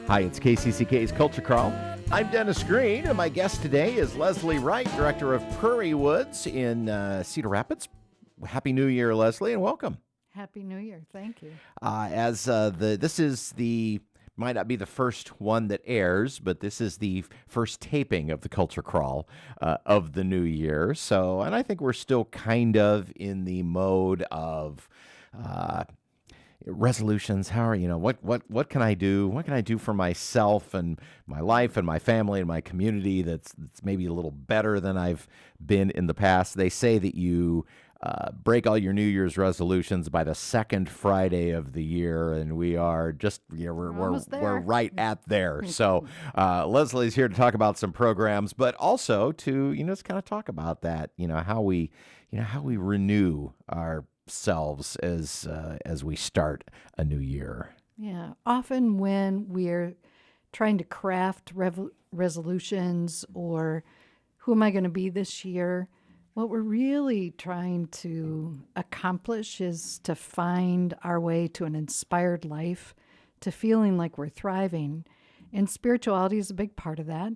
Hi, it's KCCK's Culture Crawl. I'm Dennis Green, and my guest today is Leslie Wright, director of Prairiewoods in Cedar Rapids. Happy New Year, Leslie, and welcome. Happy New Year. Thank you. This is the might not be the first one that airs, but this is the first taping of the Culture Crawl of the new year. So, and I think we're still kind of in the mode of resolutions. What can I do? What can I do for myself and my life and my family and my community that's maybe a little better than I've been in the past? They say that you break all your New Year's resolutions by the second Friday of the year, and we are just we're right at there. So Leslie's here to talk about some programs, but also to just kind of talk about that, how we renew ourselves as we start a new year. Yeah, often when we're trying to craft resolutions or who am I going to be this year, what we're really trying to accomplish is to find our way to an inspired life, to feeling like we're thriving. And spirituality is a big part of that.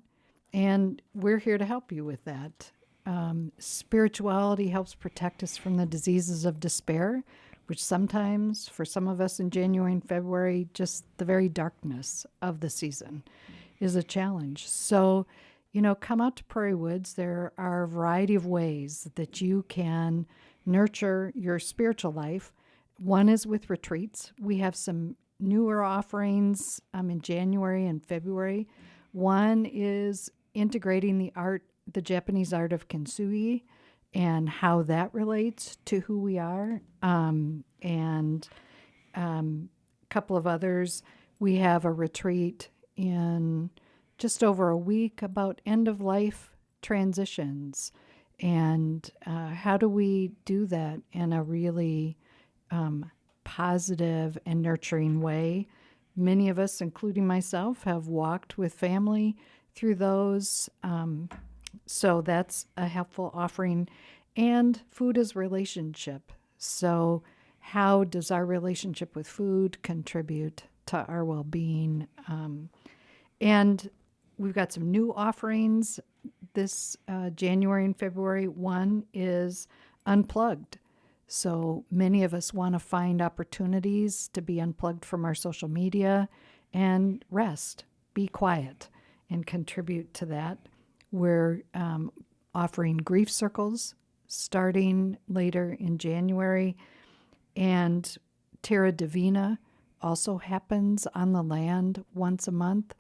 And we're here to help you with that. Spirituality helps protect us from the diseases of despair, which sometimes, for some of us in January and February, just the very darkness of the season is a challenge. So, come out to Prairiewoods. There are a variety of ways that you can nurture your spiritual life. One is with retreats. We have some newer offerings in January and February. One is integrating the Japanese art of Kintsugi and how that relates to who we are. And a couple of others. We have a retreat in just over a week about end-of-life transitions and how do we do that in a really positive and nurturing way. Many of us, including myself, have walked with family through those, so that's a helpful offering. And food is relationship. So how does our relationship with food contribute to our well-being? And we've got some new offerings this January and February. One is unplugged. So many of us want to find opportunities to be unplugged from our social media and rest, be quiet, and contribute to that. We're offering grief circles starting later in January. And Terra Divina also happens on the land once a month.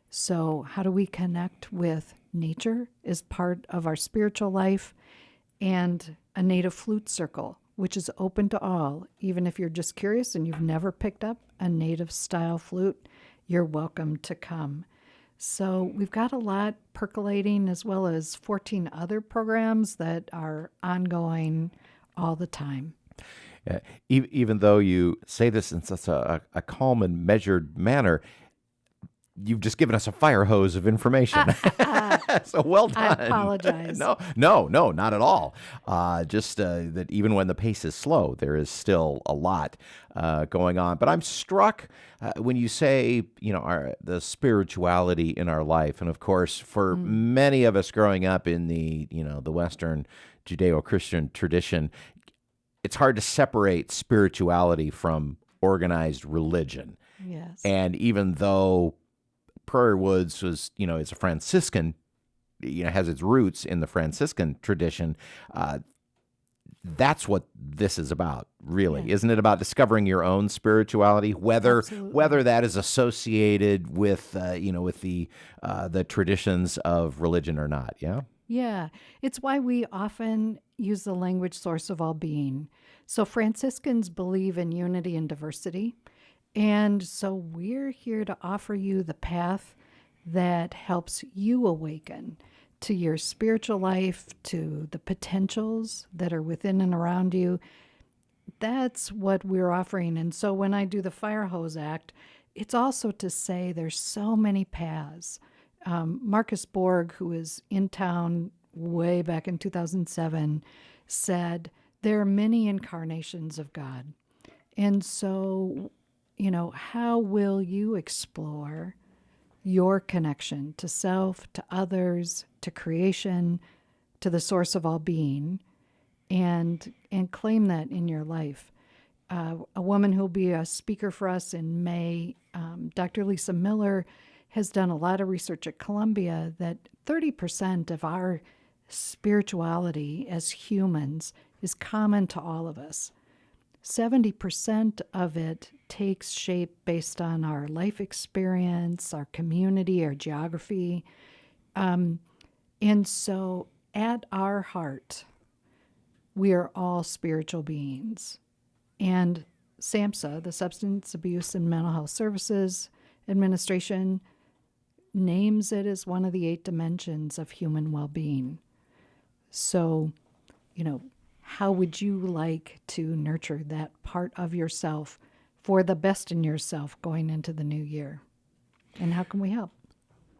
So how do we connect with nature is part of our spiritual life, and a native flute circle, which is open to all. Even if you're just curious and you've never picked up a native style flute, you're welcome to come. So we've got a lot percolating, as well as 14 other programs that are ongoing all the time. Even though you say this in such a calm and measured manner, you've just given us a fire hose of information. So well done. I apologize. No, not at all. Just that even when the pace is slow, there is still a lot going on. But I'm struck when you say, the spirituality in our life. And of course, for many of us growing up in the Western Judeo-Christian tradition, it's hard to separate spirituality from organized religion. Yes. And even though Prairiewoods was, it's a Franciscan, has its roots in the Franciscan tradition. That's what this is about, really. Yeah. Isn't it about discovering your own spirituality, whether that is associated with, with the traditions of religion or not? Yeah. Yeah. It's why we often use the language source of all being. So Franciscans believe in unity and diversity. And so we're here to offer you the path that helps you awaken to your spiritual life, to the potentials that are within and around you. That's what we're offering. And so when I do the Fire Hose Act, it's also to say there's so many paths. Marcus Borg, who was in town way back in 2007, said there are many incarnations of God. And so, how will you explore your connection to self, to others, to creation, to the source of all being, and claim that in your life. A woman who'll be a speaker for us in May, Dr. Lisa Miller, has done a lot of research at Columbia that 30% of our spirituality as humans is common to all of us. 70% of it takes shape based on our life experience, our community, our geography. And so at our heart, we are all spiritual beings. And SAMHSA, the Substance Abuse and Mental Health Services Administration, names it as one of the 8 dimensions of human well-being. So, how would you like to nurture that part of yourself for the best in yourself going into the new year? And how can we help?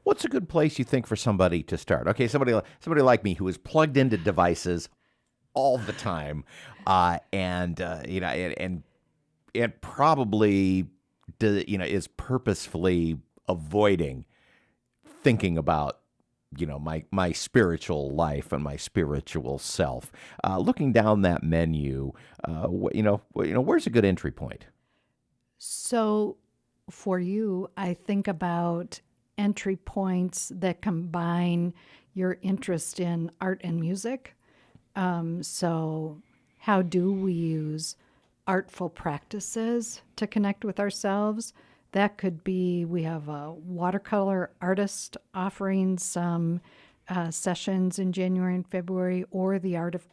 What's a good place you think for somebody to start? Okay, somebody like me who is plugged into devices all the time, and probably is purposefully avoiding thinking about my spiritual life and my spiritual self. Looking down that menu, where's a good entry point? So for you, I think about entry points that combine your interest in art and music. So how do we use artful practices to connect with ourselves? That could be, we have a watercolor artist offering some sessions in January and February, or the art of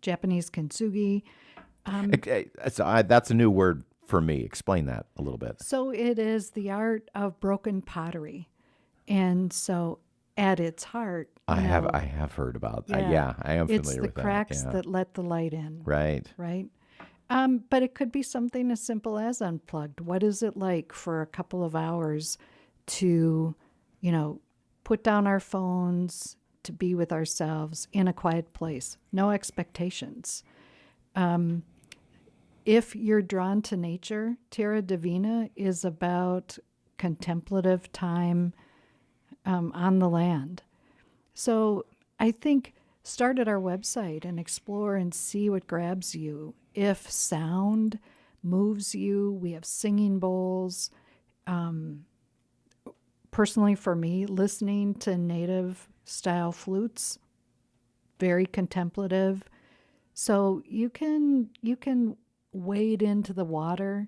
Japanese Kintsugi. That's a new word for me. Explain that a little bit. So it is the art of broken pottery. And so at its heart, I have heard about that. Yeah, I am familiar with that. It's the cracks that let the light in. Right. Right. But it could be something as simple as unplugged. What is it like for a couple of hours to, put down our phones, to be with ourselves in a quiet place? No expectations. If you're drawn to nature, Terra Divina is about contemplative time on the land. So I think start at our website and explore and see what grabs you. If sound moves you, we have singing bowls. Personally, for me, listening to native style flutes, very contemplative. So you can wade into the water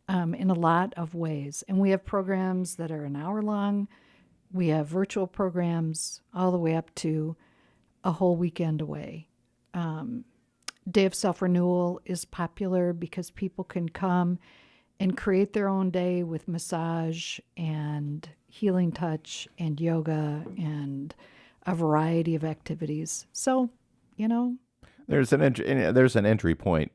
in a lot of ways. And we have programs that are an hour long. We have virtual programs all the way up to a whole weekend away. Day of Self-Renewal is popular because people can come and create their own day with massage and healing touch and yoga and a variety of activities. So, there's an entry point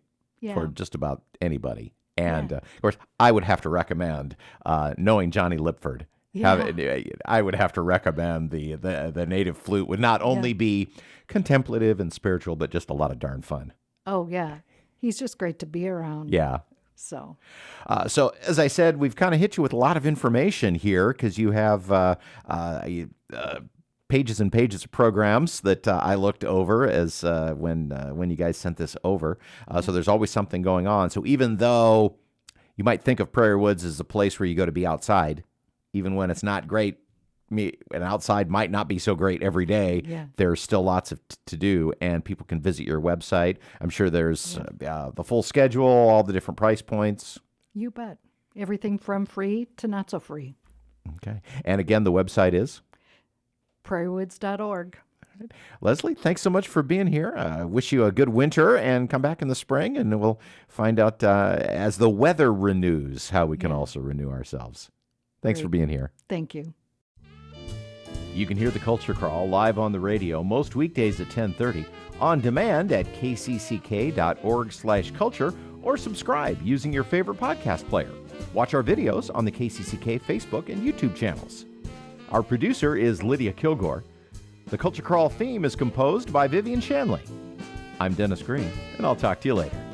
for just about anybody. And of course, I would have to recommend knowing Johnny Lipford. I would have to recommend the native flute would not only be contemplative and spiritual, but just a lot of darn fun. Oh, yeah. He's just great to be around. Yeah. So as I said, we've kind of hit you with a lot of information here because you have pages and pages of programs that I looked over as when you guys sent this over. So there's always something going on. So even though you might think of Prairiewoods as a place where you go to be outside, even when it's not great, and outside might not be so great every day, there's still lots of to do, and people can visit your website. I'm sure there's the full schedule, all the different price points. You bet. Everything from free to not so free. Okay. And again, the website is? Prairiewoods.org. Leslie, thanks so much for being here. Wish you a good winter and come back in the spring, and we'll find out as the weather renews how we can also renew ourselves. Thanks for being here. Thank you. You can hear The Culture Crawl live on the radio most weekdays at 10:30, on demand at kcck.org/culture, or subscribe using your favorite podcast player. Watch our videos on the KCCK Facebook and YouTube channels. Our producer is Lydia Kilgore. The Culture Crawl theme is composed by Vivian Shanley. I'm Dennis Green, and I'll talk to you later.